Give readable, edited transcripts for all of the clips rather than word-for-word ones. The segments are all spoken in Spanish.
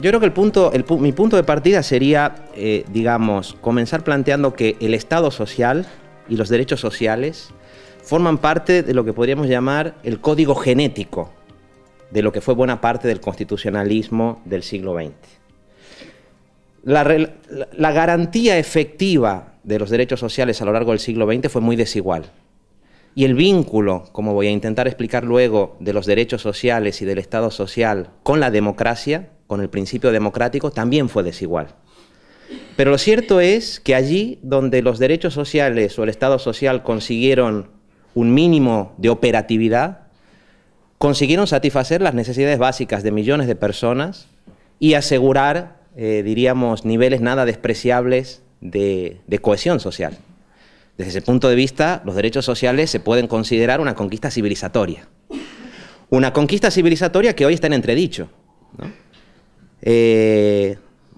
Yo creo que mi punto de partida sería, digamos, comenzar planteando que el Estado social y los derechos sociales forman parte de lo que podríamos llamar el código genético de lo que fue buena parte del constitucionalismo del siglo XX. La garantía efectiva de los derechos sociales a lo largo del siglo XX fue muy desigual. Y el vínculo, como voy a intentar explicar luego, de los derechos sociales y del Estado social con la democracia, con el principio democrático, también fue desigual. Pero lo cierto es que allí donde los derechos sociales o el Estado social consiguieron un mínimo de operatividad, consiguieron satisfacer las necesidades básicas de millones de personas y asegurar, diríamos, niveles nada despreciables de cohesión social. Desde ese punto de vista, los derechos sociales se pueden considerar una conquista civilizatoria. Una conquista civilizatoria que hoy está en entredicho, ¿no?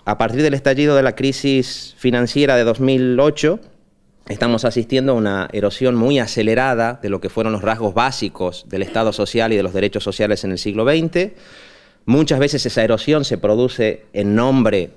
A partir del estallido de la crisis financiera de 2008, estamos asistiendo a una erosión muy acelerada de lo que fueron los rasgos básicos del Estado social y de los derechos sociales en el siglo XX. Muchas veces esa erosión se produce en nombre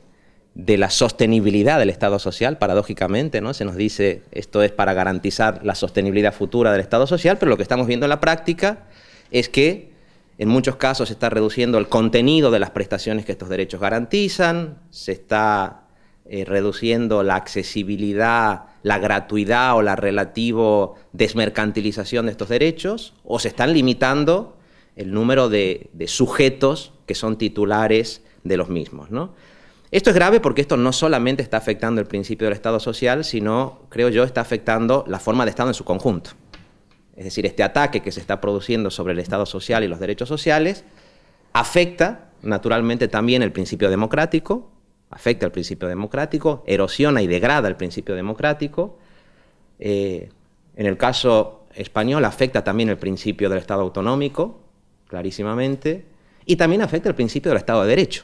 de la sostenibilidad del Estado social, paradójicamente, ¿no? Se nos dice esto es para garantizar la sostenibilidad futura del Estado social, pero lo que estamos viendo en la práctica es que en muchos casos se está reduciendo el contenido de las prestaciones que estos derechos garantizan, se está reduciendo la accesibilidad, la gratuidad o la relativa desmercantilización de estos derechos, o se están limitando el número de sujetos que son titulares de los mismos, ¿no? Esto es grave porque esto no solamente está afectando el principio del Estado social, sino, creo yo, está afectando la forma de Estado en su conjunto. Es decir, este ataque que se está produciendo sobre el Estado social y los derechos sociales afecta, naturalmente, también el principio democrático, erosiona y degrada el principio democrático. En el caso español afecta también el principio del Estado autonómico, clarísimamente, y también afecta el principio del Estado de Derecho.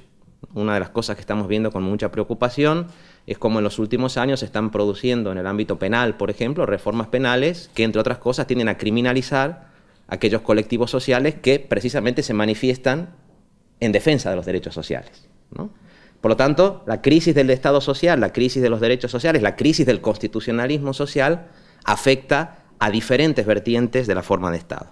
Una de las cosas que estamos viendo con mucha preocupación es cómo en los últimos años se están produciendo en el ámbito penal, por ejemplo, reformas penales que, entre otras cosas, tienden a criminalizar a aquellos colectivos sociales que precisamente se manifiestan en defensa de los derechos sociales, ¿no? Por lo tanto, la crisis del Estado social, la crisis de los derechos sociales, la crisis del constitucionalismo social afecta a diferentes vertientes de la forma de Estado.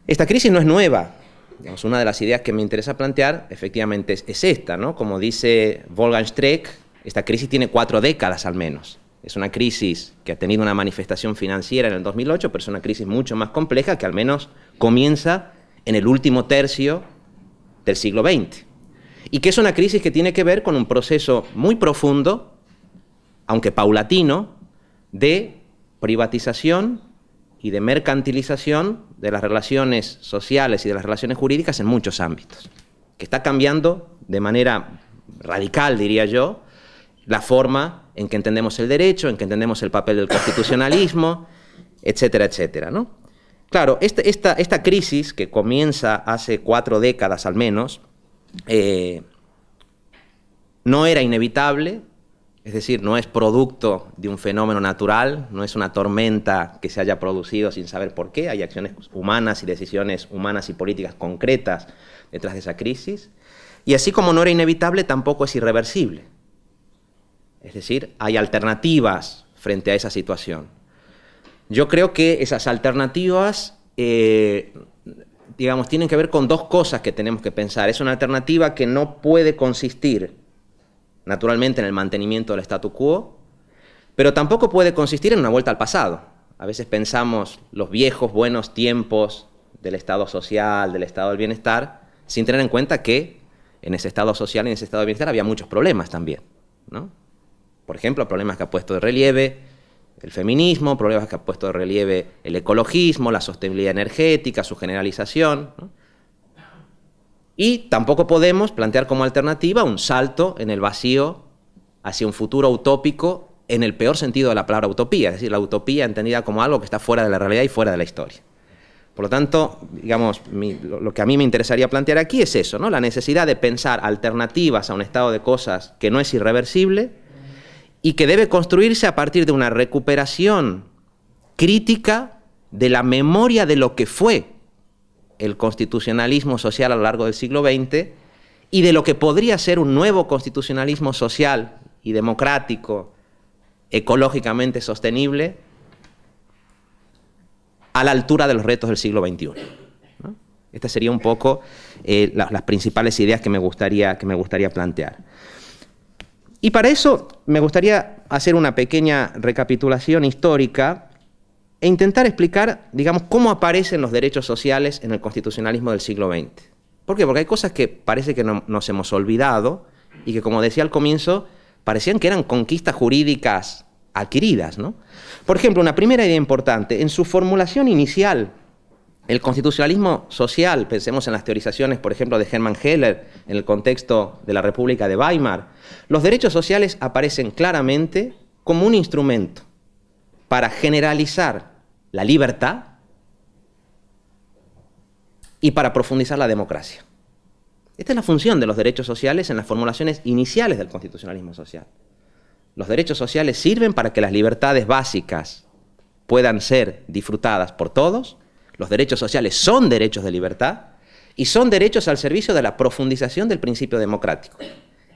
Esta crisis no es nueva. Digamos, una de las ideas que me interesa plantear, efectivamente, es esta, ¿no? Como dice Wolfgang Streeck, esta crisis tiene 4 décadas al menos. Es una crisis que ha tenido una manifestación financiera en el 2008, pero es una crisis mucho más compleja que al menos comienza en el último tercio del siglo XX. Y que es una crisis que tiene que ver con un proceso muy profundo, aunque paulatino, de privatización y de mercantilización de las relaciones sociales y de las relaciones jurídicas en muchos ámbitos, que está cambiando de manera radical, diría yo, la forma en que entendemos el derecho, en que entendemos el papel del constitucionalismo, etcétera, etcétera, ¿no? Claro, esta crisis, que comienza hace 4 décadas al menos, no era inevitable. Es decir, no es producto de un fenómeno natural, no es una tormenta que se haya producido sin saber por qué. Hay acciones humanas y decisiones humanas y políticas concretas detrás de esa crisis. Y así como no era inevitable, tampoco es irreversible. Es decir, hay alternativas frente a esa situación. Yo creo que esas alternativas, digamos, tienen que ver con 2 cosas que tenemos que pensar. Es una alternativa que no puede consistir naturalmente en el mantenimiento del statu quo, pero tampoco puede consistir en una vuelta al pasado. A veces pensamos los viejos buenos tiempos del Estado social, del Estado del bienestar, sin tener en cuenta que en ese Estado social y en ese Estado del bienestar había muchos problemas también, ¿no? Por ejemplo, problemas que ha puesto de relieve el feminismo, problemas que ha puesto de relieve el ecologismo, la sostenibilidad energética, su generalización, ¿no? Y tampoco podemos plantear como alternativa un salto en el vacío hacia un futuro utópico en el peor sentido de la palabra utopía, es decir, la utopía entendida como algo que está fuera de la realidad y fuera de la historia. Por lo tanto, digamos, lo que a mí me interesaría plantear aquí es eso, ¿no? La necesidad de pensar alternativas a un estado de cosas que no es irreversible y que debe construirse a partir de una recuperación crítica de la memoria de lo que fue el constitucionalismo social a lo largo del siglo XX y de lo que podría ser un nuevo constitucionalismo social y democrático, ecológicamente sostenible, a la altura de los retos del siglo XXI, ¿no? Estas serían un poco las principales ideas que me gustaría plantear. Y para eso me gustaría hacer una pequeña recapitulación histórica e intentar explicar, digamos, cómo aparecen los derechos sociales en el constitucionalismo del siglo XX. ¿Por qué? Porque hay cosas que parece que nos hemos olvidado y que, como decía al comienzo, parecían que eran conquistas jurídicas adquiridas, ¿no? Por ejemplo, una primera idea importante, en su formulación inicial, el constitucionalismo social, pensemos en las teorizaciones, por ejemplo, de Hermann Heller, en el contexto de la República de Weimar, los derechos sociales aparecen claramente como un instrumento para generalizar la libertad y para profundizar la democracia. Esta es la función de los derechos sociales en las formulaciones iniciales del constitucionalismo social. Los derechos sociales sirven para que las libertades básicas puedan ser disfrutadas por todos. Los derechos sociales son derechos de libertad y son derechos al servicio de la profundización del principio democrático,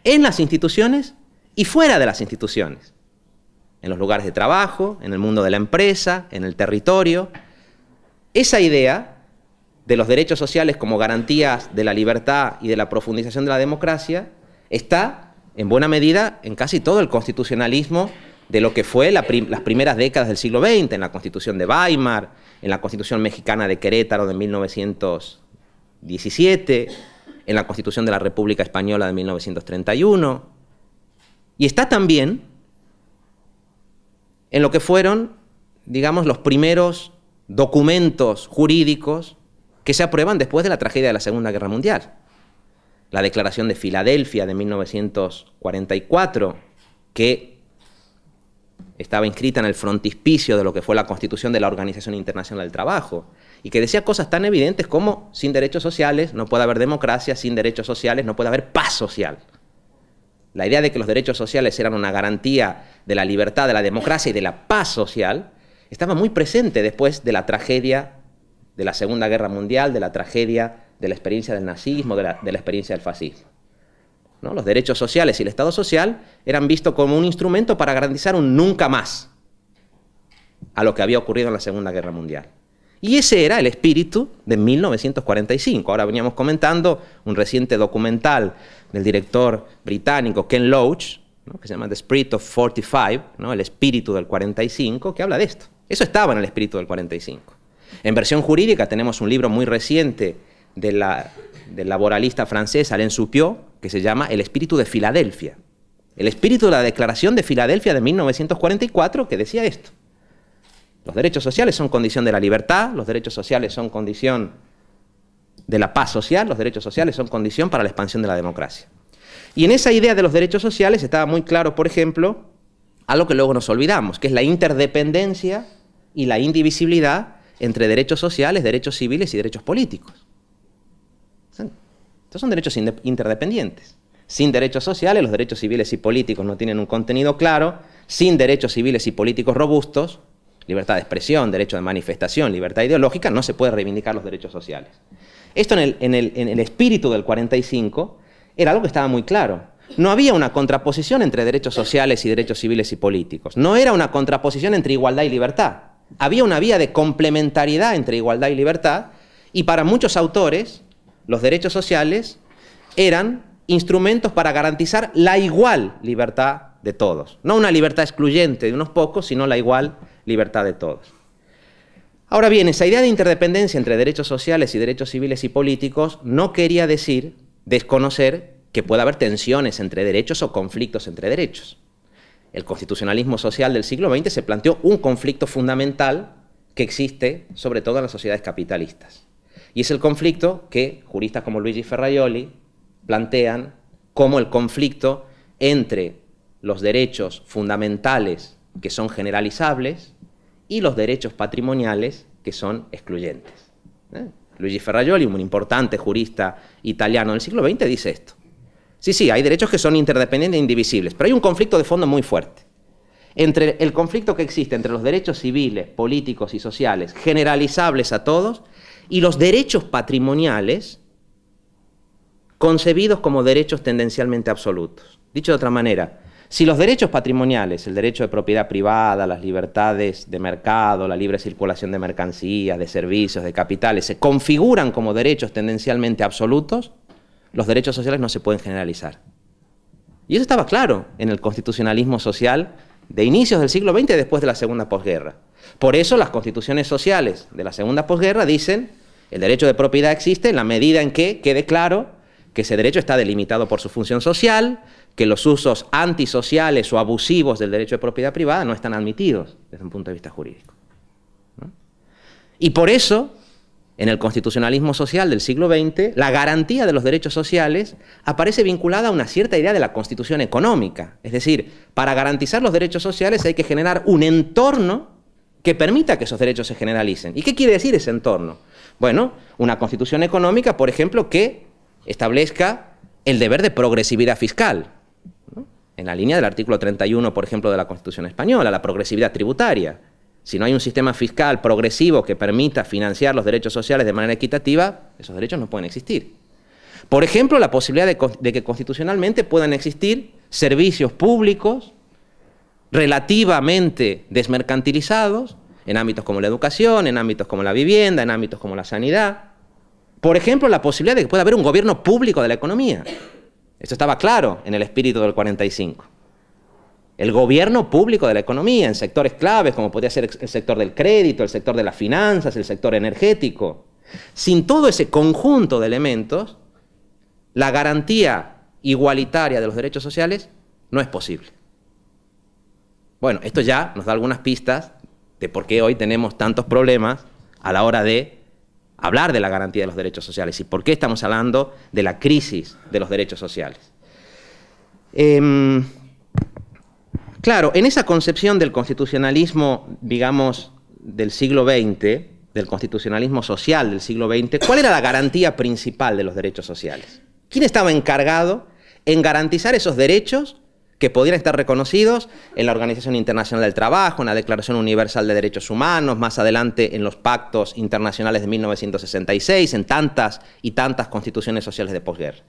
en las instituciones y fuera de las instituciones, en los lugares de trabajo, en el mundo de la empresa, en el territorio. Esa idea de los derechos sociales como garantías de la libertad y de la profundización de la democracia está, en buena medida, en casi todo el constitucionalismo de lo que fue las primeras décadas del siglo XX, en la Constitución de Weimar, en la Constitución Mexicana de Querétaro de 1917, en la Constitución de la República Española de 1931, y está también en lo que fueron, digamos, los primeros documentos jurídicos que se aprueban después de la tragedia de la Segunda Guerra Mundial. La Declaración de Filadelfia de 1944, que estaba inscrita en el frontispicio de lo que fue la Constitución de la Organización Internacional del Trabajo, y que decía cosas tan evidentes como sin derechos sociales no puede haber democracia, sin derechos sociales no puede haber paz social. La idea de que los derechos sociales eran una garantía de la libertad, de la democracia y de la paz social estaba muy presente después de la tragedia de la Segunda Guerra Mundial, de la tragedia de la experiencia del nazismo, de la experiencia del fascismo, ¿no? Los derechos sociales y el Estado social eran vistos como un instrumento para garantizar un nunca más a lo que había ocurrido en la Segunda Guerra Mundial. Y ese era el espíritu de 1945. Ahora veníamos comentando un reciente documental del director británico Ken Loach, ¿no?, que se llama The Spirit of 45, ¿no?, el espíritu del 45, que habla de esto. Eso estaba en el espíritu del 45. En versión jurídica tenemos un libro muy reciente del laboralista francés Alain Soupiot, que se llama El espíritu de Filadelfia. El espíritu de la Declaración de Filadelfia de 1944, que decía esto. Los derechos sociales son condición de la libertad, los derechos sociales son condición de la paz social, los derechos sociales son condición para la expansión de la democracia. Y en esa idea de los derechos sociales estaba muy claro, por ejemplo, algo que luego nos olvidamos, que es la interdependencia y la indivisibilidad entre derechos sociales, derechos civiles y derechos políticos. Estos son derechos interdependientes. Sin derechos sociales, los derechos civiles y políticos no tienen un contenido claro. Sin derechos civiles y políticos robustos, libertad de expresión, derecho de manifestación, libertad ideológica, no se puede reivindicar los derechos sociales. Esto en el espíritu del 45 era algo que estaba muy claro. No había una contraposición entre derechos sociales y derechos civiles y políticos. No era una contraposición entre igualdad y libertad. Había una vía de complementariedad entre igualdad y libertad, y para muchos autores los derechos sociales eran instrumentos para garantizar la igual libertad de todos. No una libertad excluyente de unos pocos, sino la igual libertad de todos. Ahora bien, esa idea de interdependencia entre derechos sociales y derechos civiles y políticos no quería decir desconocer que pueda haber tensiones entre derechos o conflictos entre derechos. El constitucionalismo social del siglo XX se planteó un conflicto fundamental que existe sobre todo en las sociedades capitalistas. Y es el conflicto que juristas como Luigi Ferrajoli plantean como el conflicto entre los derechos fundamentales que son generalizables y los derechos patrimoniales que son excluyentes. Luigi Ferrajoli, un importante jurista italiano del siglo XX, dice esto. Sí, hay derechos que son interdependientes e indivisibles, pero hay un conflicto de fondo muy fuerte entre el conflicto que existe entre los derechos civiles, políticos y sociales generalizables a todos y los derechos patrimoniales concebidos como derechos tendencialmente absolutos. Dicho de otra manera, si los derechos patrimoniales, el derecho de propiedad privada, las libertades de mercado, la libre circulación de mercancías, de servicios, de capitales, se configuran como derechos tendencialmente absolutos, los derechos sociales no se pueden generalizar. Y eso estaba claro en el constitucionalismo social de inicios del siglo XX y después de la segunda posguerra. Por eso las constituciones sociales de la segunda posguerra dicen el derecho de propiedad existe en la medida en que quede claro que ese derecho está delimitado por su función social, que los usos antisociales o abusivos del derecho de propiedad privada no están admitidos desde un punto de vista jurídico, ¿no? Y por eso, en el constitucionalismo social del siglo XX, la garantía de los derechos sociales aparece vinculada a una cierta idea de la constitución económica. Es decir, para garantizar los derechos sociales hay que generar un entorno que permita que esos derechos se generalicen. ¿Y qué quiere decir ese entorno? Bueno, una constitución económica, por ejemplo, que establezca el deber de progresividad fiscal, ¿no? En la línea del artículo 31, por ejemplo, de la Constitución española, la progresividad tributaria. Si no hay un sistema fiscal progresivo que permita financiar los derechos sociales de manera equitativa, esos derechos no pueden existir. Por ejemplo, la posibilidad de que constitucionalmente puedan existir servicios públicos relativamente desmercantilizados en ámbitos como la educación, en ámbitos como la vivienda, en ámbitos como la sanidad. Por ejemplo, la posibilidad de que pueda haber un gobierno público de la economía. Esto estaba claro en el espíritu del 45. El gobierno público de la economía en sectores claves, como podría ser el sector del crédito, el sector de las finanzas, el sector energético. Sin todo ese conjunto de elementos, la garantía igualitaria de los derechos sociales no es posible. Bueno, esto ya nos da algunas pistas de por qué hoy tenemos tantos problemas a la hora de hablar de la garantía de los derechos sociales y por qué estamos hablando de la crisis de los derechos sociales. Claro, en esa concepción del constitucionalismo, digamos, del siglo XX, del constitucionalismo social del siglo XX, ¿cuál era la garantía principal de los derechos sociales? ¿Quién estaba encargado en garantizar esos derechos que pudieran estar reconocidos en la Organización Internacional del Trabajo, en la Declaración Universal de Derechos Humanos, más adelante en los pactos internacionales de 1966, en tantas y tantas constituciones sociales de posguerra?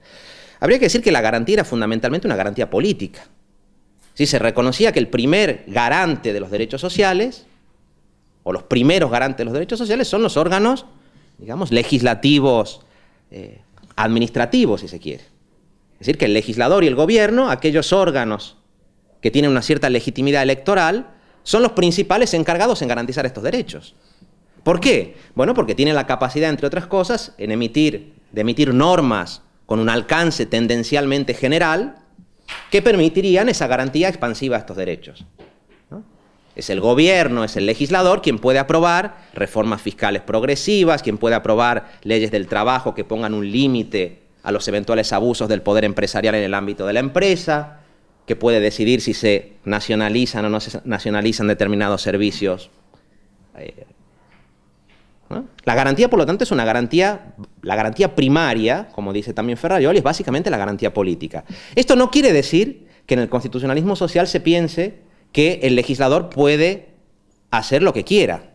Habría que decir que la garantía era fundamentalmente una garantía política. Sí, se reconocía que el primer garante de los derechos sociales, o los primeros garantes de los derechos sociales, son los órganos, digamos, legislativos, administrativos, si se quiere. Es decir, que el legislador y el gobierno, aquellos órganos que tienen una cierta legitimidad electoral, son los principales encargados en garantizar estos derechos. ¿Por qué? Bueno, porque tienen la capacidad, entre otras cosas, de emitir normas con un alcance tendencialmente general que permitirían esa garantía expansiva a estos derechos, ¿no? Es el gobierno, es el legislador quien puede aprobar reformas fiscales progresivas, quien puede aprobar leyes del trabajo que pongan un límite a los eventuales abusos del poder empresarial en el ámbito de la empresa, que puede decidir si se nacionalizan o no se nacionalizan determinados servicios. ¿No? La garantía, por lo tanto, es una garantía, la garantía primaria, como dice también Ferrajoli, es básicamente la garantía política. Esto no quiere decir que en el constitucionalismo social se piense que el legislador puede hacer lo que quiera,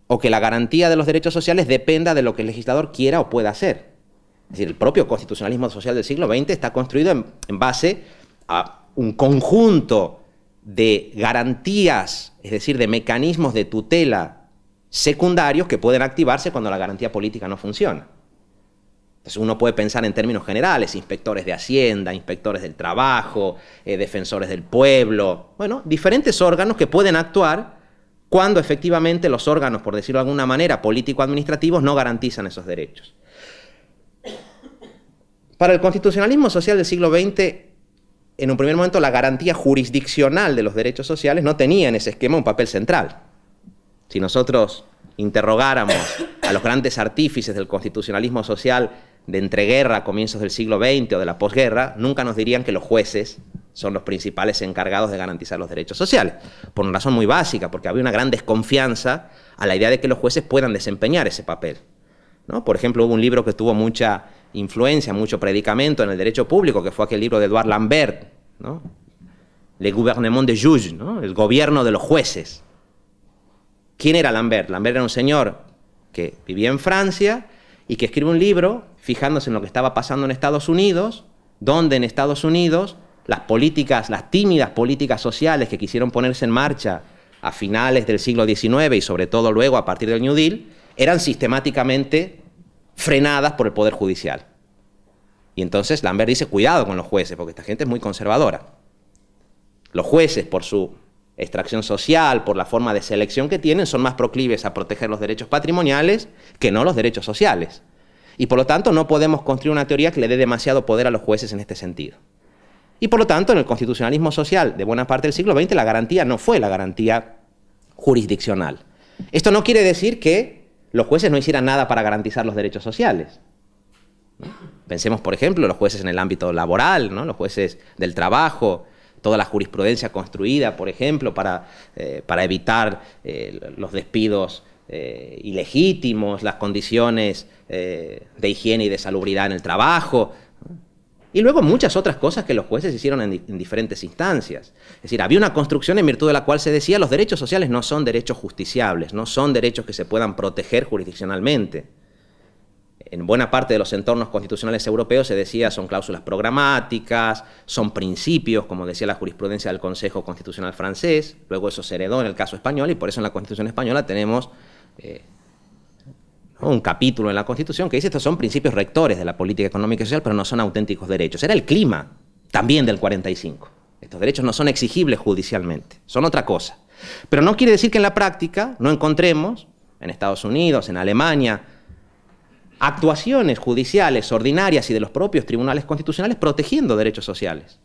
o que la garantía de los derechos sociales dependa de lo que el legislador quiera o pueda hacer. Es decir, el propio constitucionalismo social del siglo XX está construido en base a un conjunto de garantías, es decir, de mecanismos de tutela secundarios que pueden activarse cuando la garantía política no funciona. Entonces uno puede pensar en términos generales, inspectores de Hacienda, inspectores del trabajo, defensores del pueblo, bueno, diferentes órganos que pueden actuar cuando efectivamente los órganos, por decirlo de alguna manera, político-administrativos no garantizan esos derechos. Para el constitucionalismo social del siglo XX, en un primer momento la garantía jurisdiccional de los derechos sociales no tenía en ese esquema un papel central. Si nosotros interrogáramos a los grandes artífices del constitucionalismo social de entreguerra a comienzos del siglo XX o de la posguerra, nunca nos dirían que los jueces son los principales encargados de garantizar los derechos sociales, por una razón muy básica, porque había una gran desconfianza a la idea de que los jueces puedan desempeñar ese papel, ¿no? Por ejemplo, hubo un libro que tuvo mucha influencia, mucho predicamento en el derecho público, que fue aquel libro de Edouard Lambert, ¿no? Le gouvernement des juges, ¿no? El gobierno de los jueces. ¿Quién era Lambert? Lambert era un señor que vivía en Francia y que escribe un libro fijándose en lo que estaba pasando en Estados Unidos, donde en Estados Unidos las políticas, las tímidas políticas sociales que quisieron ponerse en marcha a finales del siglo XIX y sobre todo luego a partir del New Deal, eran sistemáticamente frenadas por el Poder Judicial. Y entonces Lambert dice, cuidado con los jueces, porque esta gente es muy conservadora. Los jueces, por su extracción social, por la forma de selección que tienen, son más proclives a proteger los derechos patrimoniales que no los derechos sociales. Y por lo tanto no podemos construir una teoría que le dé demasiado poder a los jueces en este sentido. Y por lo tanto, en el constitucionalismo social de buena parte del siglo XX, la garantía no fue la garantía jurisdiccional. Esto no quiere decir que los jueces no hicieran nada para garantizar los derechos sociales. Pensemos, por ejemplo, los jueces en el ámbito laboral, ¿no? Los jueces del trabajo, toda la jurisprudencia construida, por ejemplo, para evitar los despidos ilegítimos, las condiciones de higiene y de salubridad en el trabajo. Y luego muchas otras cosas que los jueces hicieron en diferentes instancias. Es decir, había una construcción en virtud de la cual se decía los derechos sociales no son derechos justiciables, no son derechos que se puedan proteger jurisdiccionalmente. En buena parte de los entornos constitucionales europeos se decía son cláusulas programáticas, son principios, como decía la jurisprudencia del Consejo Constitucional francés. Luego eso se heredó en el caso español y por eso en la Constitución española tenemos un capítulo en la Constitución que dice estos son principios rectores de la política económica y social, pero no son auténticos derechos. Era el clima también del 45. Estos derechos no son exigibles judicialmente, son otra cosa. Pero no quiere decir que en la práctica no encontremos, en Estados Unidos, en Alemania, actuaciones judiciales ordinarias y de los propios tribunales constitucionales protegiendo derechos sociales.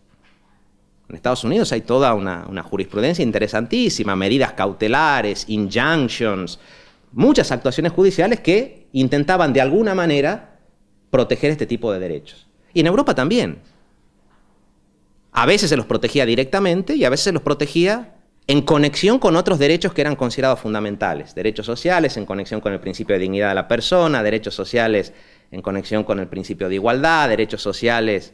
En Estados Unidos hay toda una jurisprudencia interesantísima, medidas cautelares, injunctions, muchas actuaciones judiciales que intentaban de alguna manera proteger este tipo de derechos. Y en Europa también. A veces se los protegía directamente y a veces se los protegía en conexión con otros derechos que eran considerados fundamentales. Derechos sociales en conexión con el principio de dignidad de la persona, derechos sociales en conexión con el principio de igualdad, derechos sociales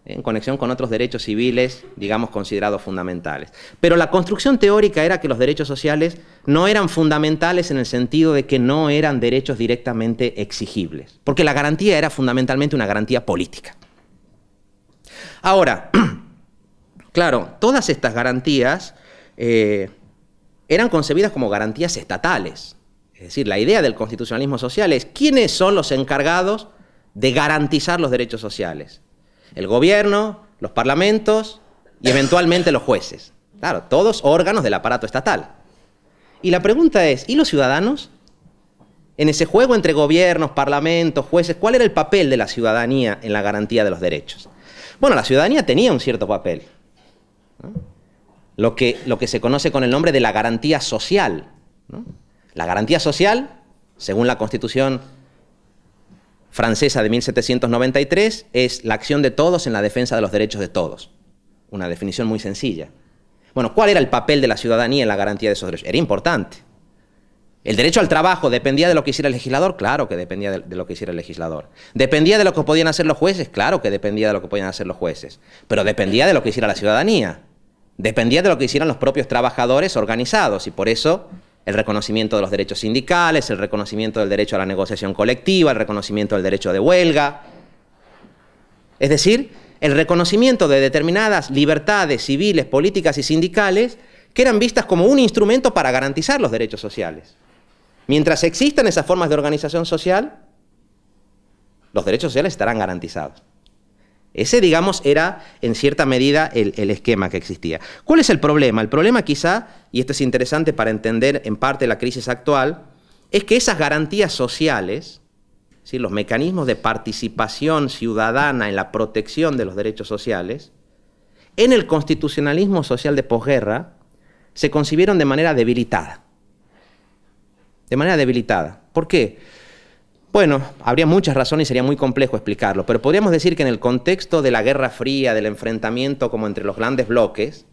en conexión con otros derechos civiles, digamos, considerados fundamentales. Pero la construcción teórica era que los derechos sociales no eran fundamentales en el sentido de que no eran derechos directamente exigibles, porque la garantía era fundamentalmente una garantía política. Ahora, claro, todas estas garantías eran concebidas como garantías estatales. Es decir, la idea del constitucionalismo social es ¿quiénes son los encargados de garantizar los derechos sociales? El gobierno, los parlamentos y eventualmente los jueces. Claro, todos órganos del aparato estatal. Y la pregunta es, ¿y los ciudadanos? En ese juego entre gobiernos, parlamentos, jueces, ¿cuál era el papel de la ciudadanía en la garantía de los derechos? Bueno, la ciudadanía tenía un cierto papel, ¿no? Lo que se conoce con el nombre de la garantía social, ¿no? La garantía social, según la Constitución francesa de 1793, es la acción de todos en la defensa de los derechos de todos. Una definición muy sencilla. Bueno, ¿cuál era el papel de la ciudadanía en la garantía de esos derechos? Era importante. ¿El derecho al trabajo dependía de lo que hiciera el legislador? Claro que dependía de lo que hiciera el legislador. ¿Dependía de lo que podían hacer los jueces? Claro que dependía de lo que podían hacer los jueces. Pero dependía de lo que hiciera la ciudadanía. Dependía de lo que hicieran los propios trabajadores organizados y por eso el reconocimiento de los derechos sindicales, el reconocimiento del derecho a la negociación colectiva, el reconocimiento del derecho de huelga. Es decir, el reconocimiento de determinadas libertades civiles, políticas y sindicales que eran vistas como un instrumento para garantizar los derechos sociales. Mientras existan esas formas de organización social, los derechos sociales estarán garantizados. Ese, digamos, era en cierta medida el esquema que existía. ¿Cuál es el problema? El problema quizá, y esto es interesante para entender en parte la crisis actual, es que esas garantías sociales, ¿sí?, los mecanismos de participación ciudadana en la protección de los derechos sociales, en el constitucionalismo social de posguerra se concibieron de manera debilitada. De manera debilitada. ¿Por qué? Bueno, habría muchas razones y sería muy complejo explicarlo, pero podríamos decir que en el contexto de la Guerra Fría, del enfrentamiento como entre los grandes bloques,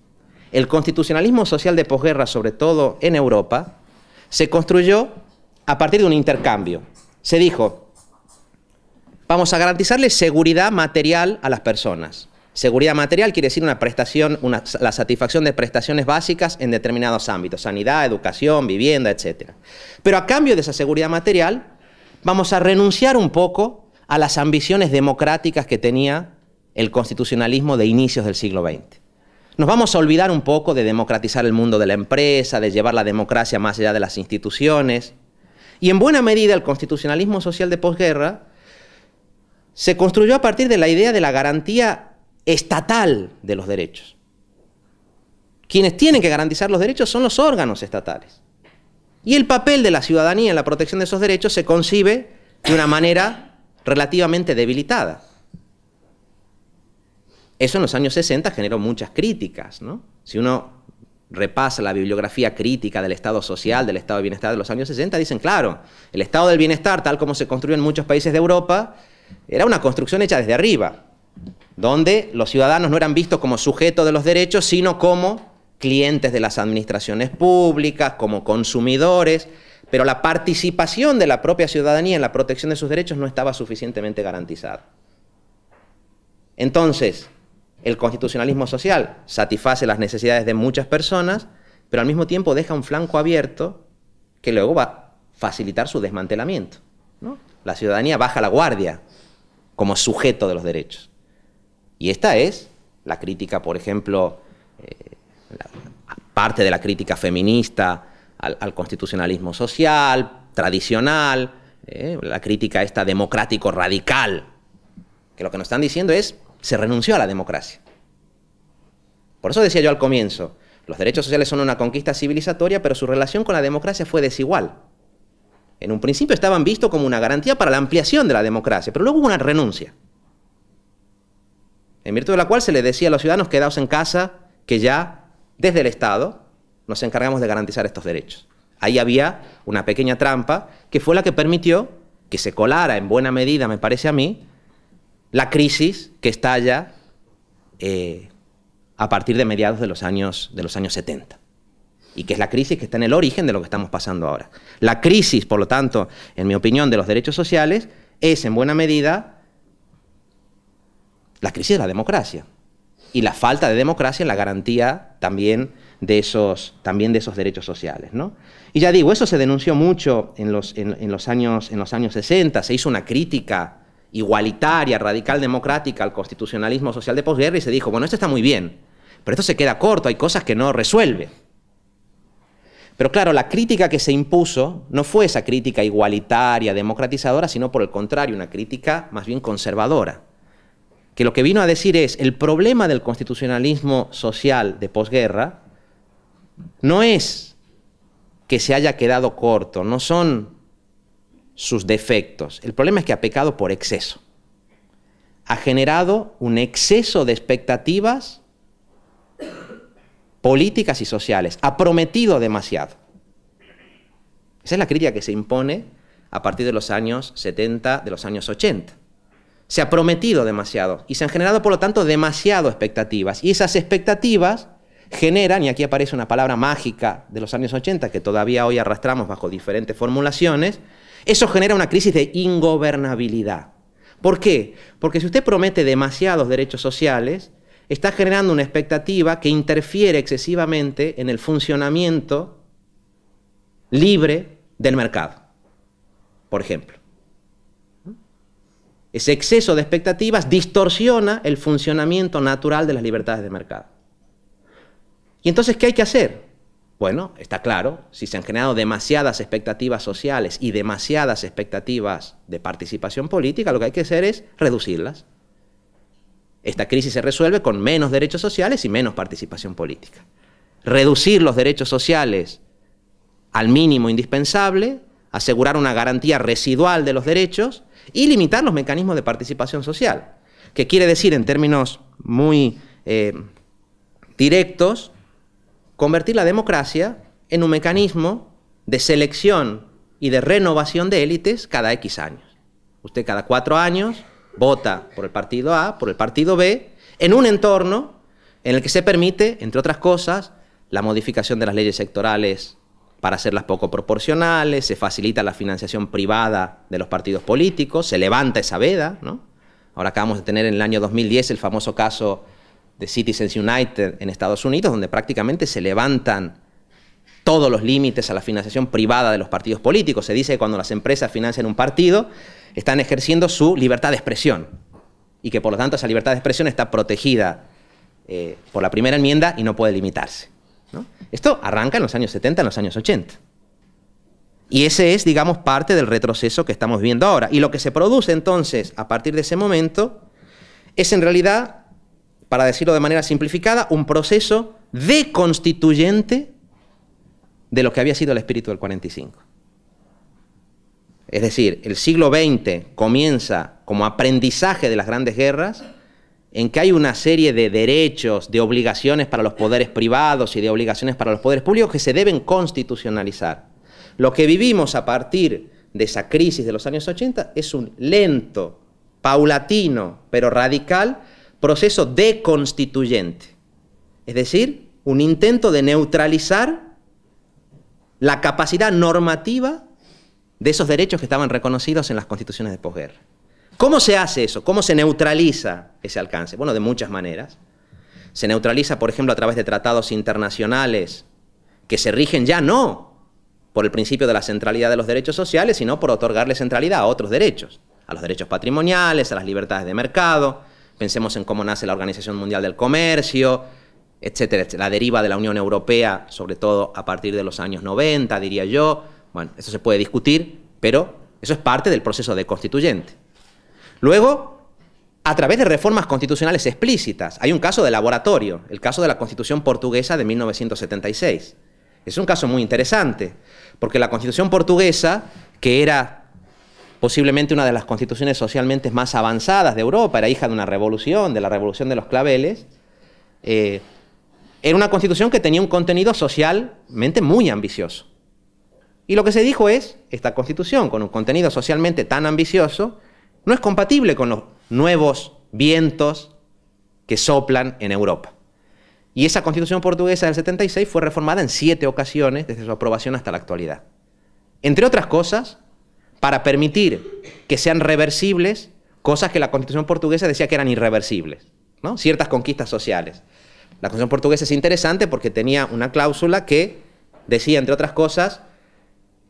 el constitucionalismo social de posguerra, sobre todo en Europa, se construyó a partir de un intercambio. Se dijo, vamos a garantizarle seguridad material a las personas. Seguridad material quiere decir una prestación, la satisfacción de prestaciones básicas en determinados ámbitos, sanidad, educación, vivienda, etc. Pero a cambio de esa seguridad material, vamos a renunciar un poco a las ambiciones democráticas que tenía el constitucionalismo de inicios del siglo XX. Nos vamos a olvidar un poco de democratizar el mundo de la empresa, de llevar la democracia más allá de las instituciones. Y en buena medida el constitucionalismo social de posguerra se construyó a partir de la idea de la garantía estatal de los derechos. Quienes tienen que garantizar los derechos son los órganos estatales. Y el papel de la ciudadanía en la protección de esos derechos se concibe de una manera relativamente debilitada. Eso en los años 60 generó muchas críticas, ¿no? Si uno repasa la bibliografía crítica del Estado social, del Estado de bienestar de los años 60, dicen, claro, el Estado del bienestar, tal como se construyó en muchos países de Europa, era una construcción hecha desde arriba, donde los ciudadanos no eran vistos como sujetos de los derechos, sino como clientes de las administraciones públicas, como consumidores, pero la participación de la propia ciudadanía en la protección de sus derechos no estaba suficientemente garantizada. Entonces, el constitucionalismo social satisface las necesidades de muchas personas, pero al mismo tiempo deja un flanco abierto que luego va a facilitar su desmantelamiento, ¿no? La ciudadanía baja la guardia como sujeto de los derechos. Y esta es la crítica, por ejemplo, parte de la crítica feminista al constitucionalismo social, tradicional, la crítica esta democrático radical, que lo que nos están diciendo es se renunció a la democracia. Por eso decía yo al comienzo, los derechos sociales son una conquista civilizatoria, pero su relación con la democracia fue desigual. En un principio estaban vistos como una garantía para la ampliación de la democracia, pero luego hubo una renuncia, en virtud de la cual se les decía a los ciudadanos, quedaos en casa, que ya desde el Estado nos encargamos de garantizar estos derechos. Ahí había una pequeña trampa que fue la que permitió que se colara en buena medida, me parece a mí, la crisis que estalla a partir de mediados de los años 70. Y que es la crisis que está en el origen de lo que estamos pasando ahora. La crisis, por lo tanto, en mi opinión, de los derechos sociales es en buena medida la crisis de la democracia. Y la falta de democracia en la garantía también de esos derechos sociales, ¿no? Y ya digo, eso se denunció mucho en los años 60, se hizo una crítica igualitaria, radical, democrática al constitucionalismo social de posguerra y se dijo, bueno, esto está muy bien, pero esto se queda corto, hay cosas que no resuelve. Pero claro, la crítica que se impuso no fue esa crítica igualitaria, democratizadora, sino por el contrario, una crítica más bien conservadora, que lo que vino a decir es, el problema del constitucionalismo social de posguerra no es que se haya quedado corto, no son sus defectos. El problema es que ha pecado por exceso. Ha generado un exceso de expectativas políticas y sociales. Ha prometido demasiado. Esa es la crítica que se impone a partir de los años 70, de los años 80. Se ha prometido demasiado y se han generado, por lo tanto, demasiado expectativas. Y esas expectativas generan, y aquí aparece una palabra mágica de los años 80 que todavía hoy arrastramos bajo diferentes formulaciones, eso genera una crisis de ingobernabilidad. ¿Por qué? Porque si usted promete demasiados derechos sociales, está generando una expectativa que interfiere excesivamente en el funcionamiento libre del mercado, por ejemplo. Ese exceso de expectativas distorsiona el funcionamiento natural de las libertades de mercado. ¿Y entonces qué hay que hacer? Bueno, está claro, si se han generado demasiadas expectativas sociales y demasiadas expectativas de participación política, lo que hay que hacer es reducirlas. Esta crisis se resuelve con menos derechos sociales y menos participación política. Reducir los derechos sociales al mínimo indispensable, asegurar una garantía residual de los derechos y limitar los mecanismos de participación social, que quiere decir, en términos muy directos, convertir la democracia en un mecanismo de selección y de renovación de élites cada X años. Usted cada 4 años vota por el partido A, por el partido B, en un entorno en el que se permite, entre otras cosas, la modificación de las leyes sectorales para hacerlas poco proporcionales, se facilita la financiación privada de los partidos políticos, se levanta esa veda, ¿no? Ahora acabamos de tener en el año 2010 el famoso caso de Citizens United en Estados Unidos, donde prácticamente se levantan todos los límites a la financiación privada de los partidos políticos. Se dice que cuando las empresas financian un partido, están ejerciendo su libertad de expresión y que por lo tanto esa libertad de expresión está protegida por la primera enmienda y no puede limitarse, ¿no? Esto arranca en los años 70, en los años 80. Y ese es, digamos, parte del retroceso que estamos viendo ahora. Y lo que se produce entonces a partir de ese momento es en realidad, para decirlo de manera simplificada, un proceso deconstituyente de lo que había sido el espíritu del 45. Es decir, el siglo XX comienza como aprendizaje de las grandes guerras, en que hay una serie de derechos, de obligaciones para los poderes privados y de obligaciones para los poderes públicos que se deben constitucionalizar. Lo que vivimos a partir de esa crisis de los años 80 es un lento, paulatino, pero radical proceso deconstituyente. Es decir, un intento de neutralizar la capacidad normativa de esos derechos que estaban reconocidos en las constituciones de posguerra. ¿Cómo se hace eso? ¿Cómo se neutraliza ese alcance? Bueno, de muchas maneras. Se neutraliza, por ejemplo, a través de tratados internacionales que se rigen ya no por el principio de la centralidad de los derechos sociales, sino por otorgarle centralidad a otros derechos, a los derechos patrimoniales, a las libertades de mercado. Pensemos en cómo nace la Organización Mundial del Comercio, etcétera, etcétera. La deriva de la Unión Europea, sobre todo a partir de los años 90, diría yo. Bueno, eso se puede discutir, pero eso es parte del proceso deconstituyente. Luego, a través de reformas constitucionales explícitas, hay un caso de laboratorio, el caso de la Constitución portuguesa de 1976. Es un caso muy interesante, porque la Constitución portuguesa, que era posiblemente una de las constituciones socialmente más avanzadas de Europa, era hija de una revolución, de la Revolución de los Claveles, era una constitución que tenía un contenido socialmente muy ambicioso. Y lo que se dijo es, esta constitución con un contenido socialmente tan ambicioso no es compatible con los nuevos vientos que soplan en Europa. Y esa constitución portuguesa del 76 fue reformada en 7 ocasiones desde su aprobación hasta la actualidad. Entre otras cosas, para permitir que sean reversibles cosas que la constitución portuguesa decía que eran irreversibles, ¿no? Ciertas conquistas sociales. La constitución portuguesa es interesante porque tenía una cláusula que decía, entre otras cosas,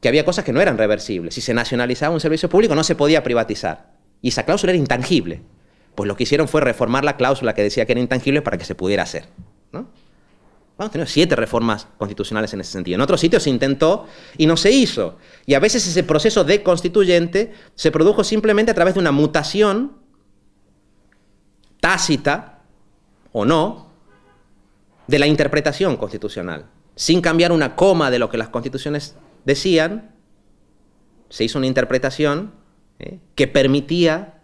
que había cosas que no eran reversibles. Si se nacionalizaba un servicio público no se podía privatizar. Y esa cláusula era intangible. Pues lo que hicieron fue reformar la cláusula que decía que era intangible para que se pudiera hacer, ¿no? Bueno, tenemos 7 reformas constitucionales en ese sentido. En otros sitios se intentó y no se hizo. Y a veces ese proceso deconstituyente se produjo simplemente a través de una mutación tácita o no de la interpretación constitucional. Sin cambiar una coma de lo que las constituciones decían, se hizo una interpretación que permitía,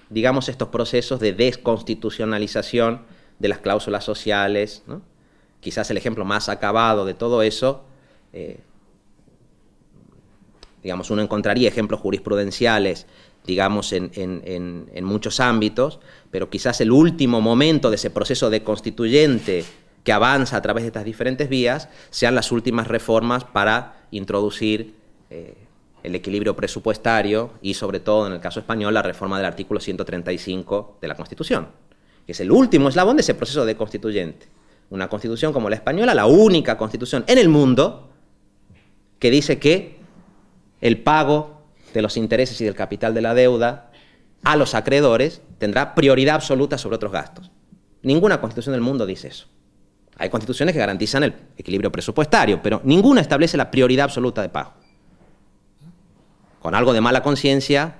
digamos, estos procesos de desconstitucionalización de las cláusulas sociales, ¿no? Quizás el ejemplo más acabado de todo eso, digamos, uno encontraría ejemplos jurisprudenciales, digamos, en muchos ámbitos, pero quizás el último momento de ese proceso deconstituyente que avanza a través de estas diferentes vías sean las últimas reformas para introducir el equilibrio presupuestario y, sobre todo, en el caso español, la reforma del artículo 135 de la Constitución, que es el último eslabón de ese proceso deconstituyente. Una constitución como la española, la única constitución en el mundo que dice que el pago de los intereses y del capital de la deuda a los acreedores tendrá prioridad absoluta sobre otros gastos. Ninguna constitución del mundo dice eso. Hay constituciones que garantizan el equilibrio presupuestario, pero ninguna establece la prioridad absoluta de pago. Con algo de mala conciencia,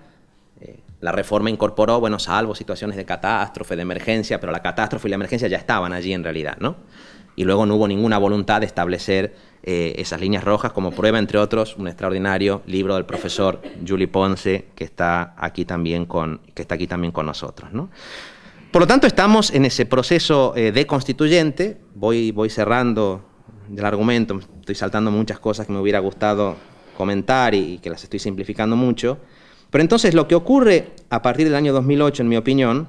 la reforma incorporó, bueno, salvo situaciones de catástrofe, de emergencia, pero la catástrofe y la emergencia ya estaban allí en realidad, ¿no? Y luego no hubo ninguna voluntad de establecer esas líneas rojas, como prueba, entre otros, un extraordinario libro del profesor Juli Ponce, que está aquí también con nosotros, ¿no? Por lo tanto, estamos en ese proceso deconstituyente. Voy cerrando el argumento, estoy saltando muchas cosas que me hubiera gustado comentar y que las estoy simplificando mucho. Pero entonces lo que ocurre a partir del año 2008, en mi opinión,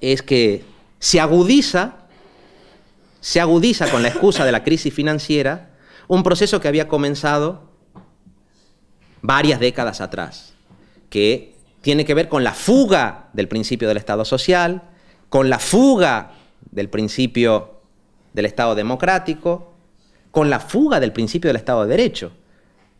es que se agudiza con la excusa de la crisis financiera un proceso que había comenzado varias décadas atrás, que tiene que ver con la fuga del principio del Estado social, con la fuga del principio del Estado democrático, con la fuga del principio del Estado de Derecho.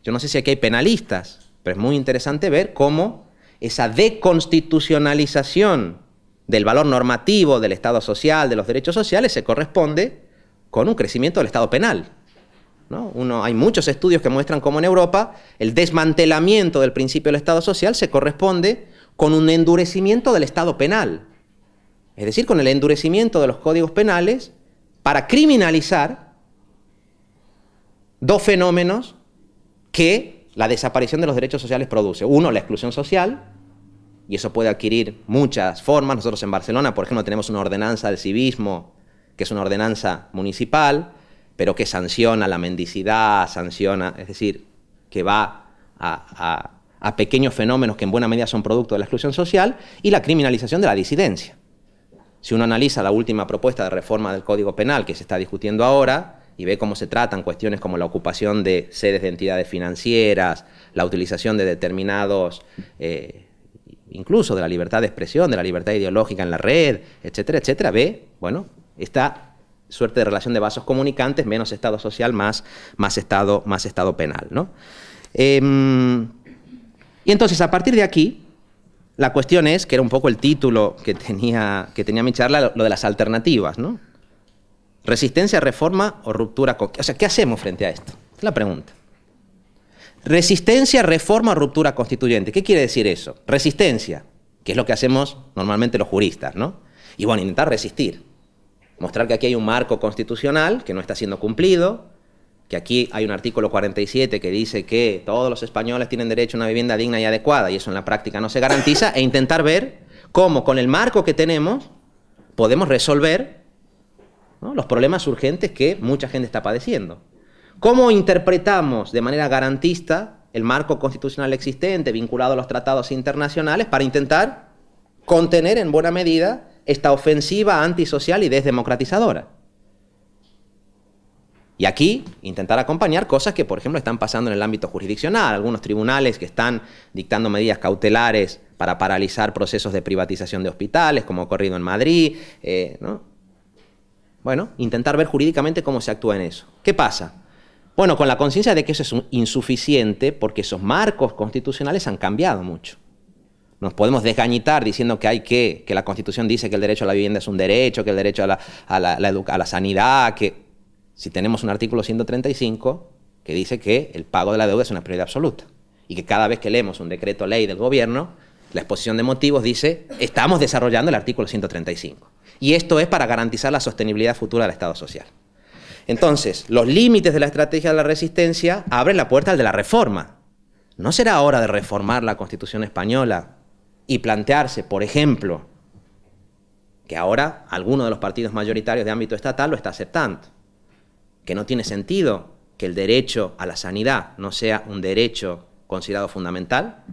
Yo no sé si aquí hay penalistas, pero es muy interesante ver cómo esa deconstitucionalización del valor normativo del Estado social, de los derechos sociales, se corresponde con un crecimiento del Estado penal, ¿no? Hay muchos estudios que muestran cómo en Europa el desmantelamiento del principio del Estado social se corresponde con un endurecimiento del Estado penal. Es decir, con el endurecimiento de los códigos penales para criminalizar dos fenómenos que la desaparición de los derechos sociales produce. Uno, la exclusión social, y eso puede adquirir muchas formas. Nosotros en Barcelona, por ejemplo, tenemos una ordenanza del civismo, que es una ordenanza municipal, pero que sanciona la mendicidad, es decir, que va a pequeños fenómenos que en buena medida son producto de la exclusión social, y la criminalización de la disidencia. Si uno analiza la última propuesta de reforma del Código Penal que se está discutiendo ahora y ve cómo se tratan cuestiones como la ocupación de sedes de entidades financieras, la utilización de determinados, incluso de la libertad de expresión, de la libertad ideológica en la red, etcétera, etcétera, ve, bueno, esta suerte de relación de vasos comunicantes, menos Estado social, más Estado penal, ¿no? Y entonces, a partir de aquí, la cuestión es, que era un poco el título que tenía mi charla, lo de las alternativas, ¿no? ¿Resistencia, reforma o ruptura? O sea, ¿qué hacemos frente a esto? Es la pregunta. Resistencia, reforma o ruptura constituyente. ¿Qué quiere decir eso? Resistencia, que es lo que hacemos normalmente los juristas, ¿no? Y bueno, intentar resistir. Mostrar que aquí hay un marco constitucional que no está siendo cumplido, que aquí hay un artículo 47 que dice que todos los españoles tienen derecho a una vivienda digna y adecuada, y eso en la práctica no se garantiza, e intentar ver cómo con el marco que tenemos podemos resolver, ¿no?, los problemas urgentes que mucha gente está padeciendo. ¿Cómo interpretamos de manera garantista el marco constitucional existente vinculado a los tratados internacionales para intentar contener en buena medida esta ofensiva antisocial y desdemocratizadora? Y aquí intentar acompañar cosas que, por ejemplo, están pasando en el ámbito jurisdiccional. Algunos tribunales que están dictando medidas cautelares para paralizar procesos de privatización de hospitales, como ha ocurrido en Madrid, ¿no? Bueno, intentar ver jurídicamente cómo se actúa en eso. ¿Qué pasa? Bueno, con la conciencia de que eso es insuficiente, porque esos marcos constitucionales han cambiado mucho. Nos podemos desgañitar diciendo que la Constitución dice que el derecho a la vivienda es un derecho, que el derecho a la sanidad, que si tenemos un artículo 135 que dice que el pago de la deuda es una prioridad absoluta, y que cada vez que leemos un decreto ley del gobierno, la exposición de motivos dice, estamos desarrollando el artículo 135. Y esto es para garantizar la sostenibilidad futura del Estado social. Entonces, los límites de la estrategia de la resistencia abren la puerta al de la reforma. ¿No será hora de reformar la Constitución española y plantearse, por ejemplo, que ahora alguno de los partidos mayoritarios de ámbito estatal lo está aceptando? Que no tiene sentido que el derecho a la sanidad no sea un derecho considerado fundamental.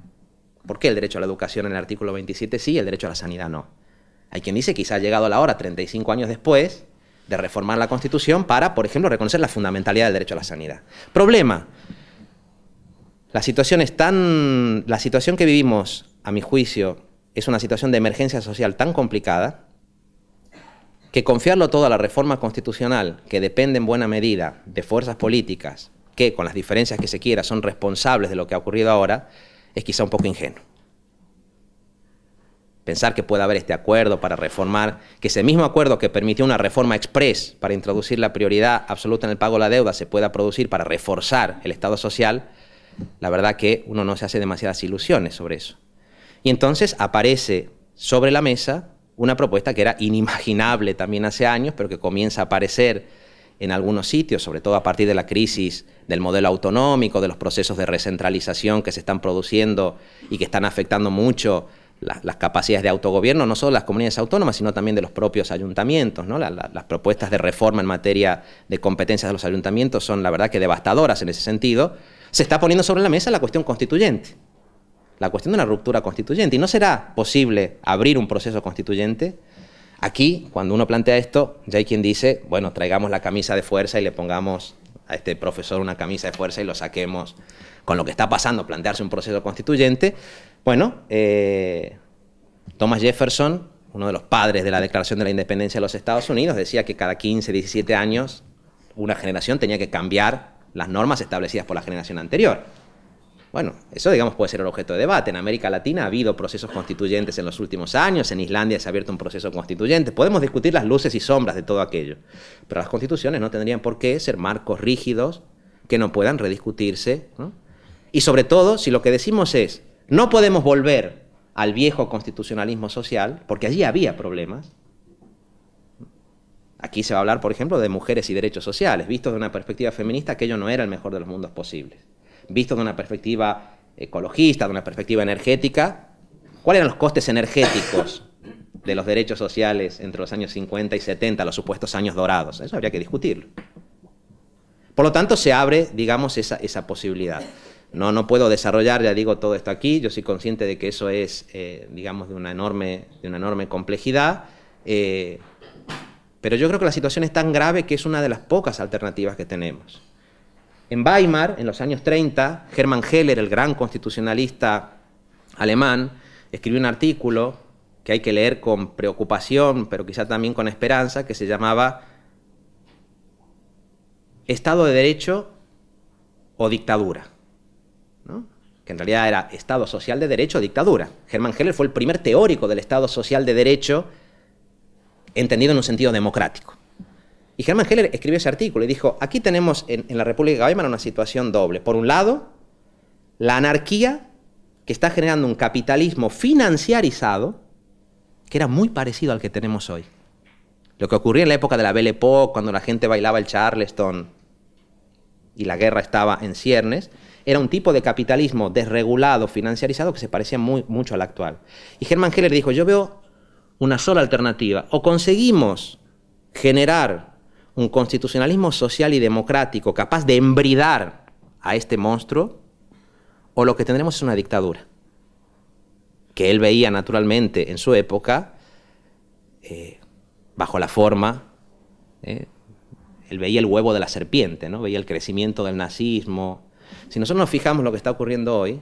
¿Por qué el derecho a la educación en el artículo 27 sí y el derecho a la sanidad no? Hay quien dice que quizá ha llegado la hora, 35 años después, de reformar la Constitución para, por ejemplo, reconocer la fundamentalidad del derecho a la sanidad. Problema. La situación que vivimos, a mi juicio, es una situación de emergencia social tan complicada que confiarlo todo a la reforma constitucional, que depende en buena medida de fuerzas políticas que, con las diferencias que se quiera, son responsables de lo que ha ocurrido ahora, es quizá un poco ingenuo. Pensar que puede haber este acuerdo para reformar, que ese mismo acuerdo que permitió una reforma express para introducir la prioridad absoluta en el pago de la deuda se pueda producir para reforzar el Estado social, la verdad que uno no se hace demasiadas ilusiones sobre eso. Y entonces aparece sobre la mesa una propuesta que era inimaginable también hace años, pero que comienza a aparecer en algunos sitios, sobre todo a partir de la crisis del modelo autonómico, de los procesos de recentralización que se están produciendo y que están afectando mucho las capacidades de autogobierno, no solo de las comunidades autónomas, sino también de los propios ayuntamientos, ¿no? Las propuestas de reforma en materia de competencias de los ayuntamientos son, la verdad, que devastadoras en ese sentido. Se está poniendo sobre la mesa la cuestión constituyente, la cuestión de una ruptura constituyente. ¿Y no será posible abrir un proceso constituyente? Aquí, cuando uno plantea esto, ya hay quien dice, bueno, traigamos la camisa de fuerza y le pongamos a este profesor una camisa de fuerza y lo saquemos con lo que está pasando, plantearse un proceso constituyente. Bueno, Thomas Jefferson, uno de los padres de la Declaración de la Independencia de los Estados Unidos, decía que cada 15, 17 años una generación tenía que cambiar las normas establecidas por la generación anterior. Bueno, eso, digamos, puede ser el objeto de debate. En América Latina ha habido procesos constituyentes en los últimos años, en Islandia se ha abierto un proceso constituyente. Podemos discutir las luces y sombras de todo aquello, pero las constituciones no tendrían por qué ser marcos rígidos que no puedan rediscutirse, ¿no? Y sobre todo, si lo que decimos es, no podemos volver al viejo constitucionalismo social, porque allí había problemas. Aquí se va a hablar, por ejemplo, de mujeres y derechos sociales. Visto de una perspectiva feminista, aquello no era el mejor de los mundos posibles. Visto de una perspectiva ecologista, de una perspectiva energética, ¿cuáles eran los costes energéticos de los derechos sociales entre los años 50 y 70, los supuestos años dorados? Eso habría que discutirlo. Por lo tanto, se abre, digamos, esa posibilidad. No puedo desarrollar, ya digo, todo esto aquí. Yo soy consciente de que eso es, digamos, de una enorme complejidad. Pero yo creo que la situación es tan grave que es una de las pocas alternativas que tenemos. En Weimar, en los años 30, Hermann Heller, el gran constitucionalista alemán, escribió un artículo que hay que leer con preocupación, pero quizá también con esperanza, que se llamaba Estado de Derecho o Dictadura, ¿no? Que en realidad era Estado Social de Derecho o Dictadura. Hermann Heller fue el primer teórico del Estado Social de Derecho entendido en un sentido democrático. Y Hermann Heller escribió ese artículo y dijo, aquí tenemos en la República de Weimar una situación doble. Por un lado, la anarquía que está generando un capitalismo financiarizado que era muy parecido al que tenemos hoy. Lo que ocurría en la época de la Belle Époque, cuando la gente bailaba el Charleston y la guerra estaba en ciernes, era un tipo de capitalismo desregulado, financiarizado, que se parecía mucho al actual. Y Hermann Heller dijo, yo veo una sola alternativa. O conseguimos generar un constitucionalismo social y democrático capaz de embridar a este monstruo, o lo que tendremos es una dictadura, que él veía naturalmente en su época, bajo la forma, él veía el huevo de la serpiente, ¿no? Veía el crecimiento del nazismo. Si nosotros nos fijamos en lo que está ocurriendo hoy,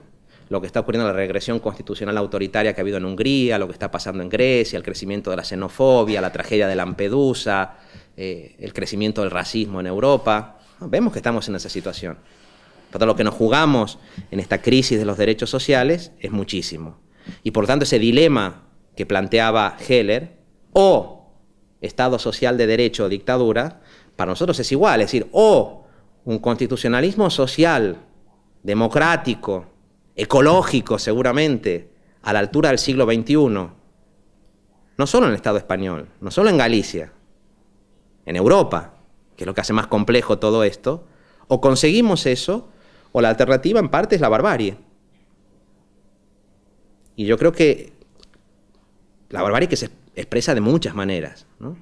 lo que está ocurriendo en la regresión constitucional autoritaria que ha habido en Hungría, lo que está pasando en Grecia, el crecimiento de la xenofobia, la tragedia de Lampedusa, el crecimiento del racismo en Europa, vemos que estamos en esa situación. Por lo que nos jugamos en esta crisis de los derechos sociales es muchísimo. Y por lo tanto ese dilema que planteaba Heller, o Estado social de derecho o dictadura, para nosotros es igual, es decir, o un constitucionalismo social, democrático, ecológico seguramente, a la altura del siglo XXI, no solo en el Estado español, no solo en Galicia, en Europa, que es lo que hace más complejo todo esto, o conseguimos eso, o la alternativa en parte es la barbarie. Y yo creo que la barbarie que se expresa de muchas maneras, ¿no?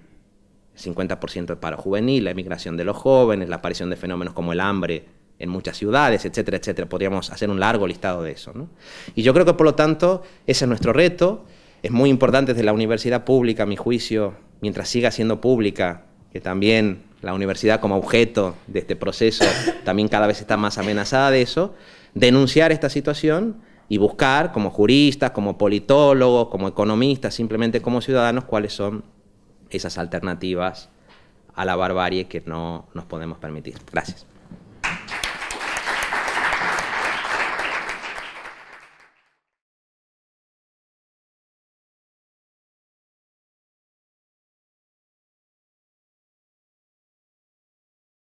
El 50% de paro juvenil, la emigración de los jóvenes, la aparición de fenómenos como el hambre en muchas ciudades, etcétera, etcétera. Podríamos hacer un largo listado de eso, ¿no? Y yo creo que, por lo tanto, ese es nuestro reto. Es muy importante desde la universidad pública, a mi juicio, mientras siga siendo pública, que también la universidad como objeto de este proceso también cada vez está más amenazada de eso, denunciar esta situación y buscar, como juristas, como politólogos, como economistas, simplemente como ciudadanos, cuáles son esas alternativas a la barbarie que no nos podemos permitir. Gracias.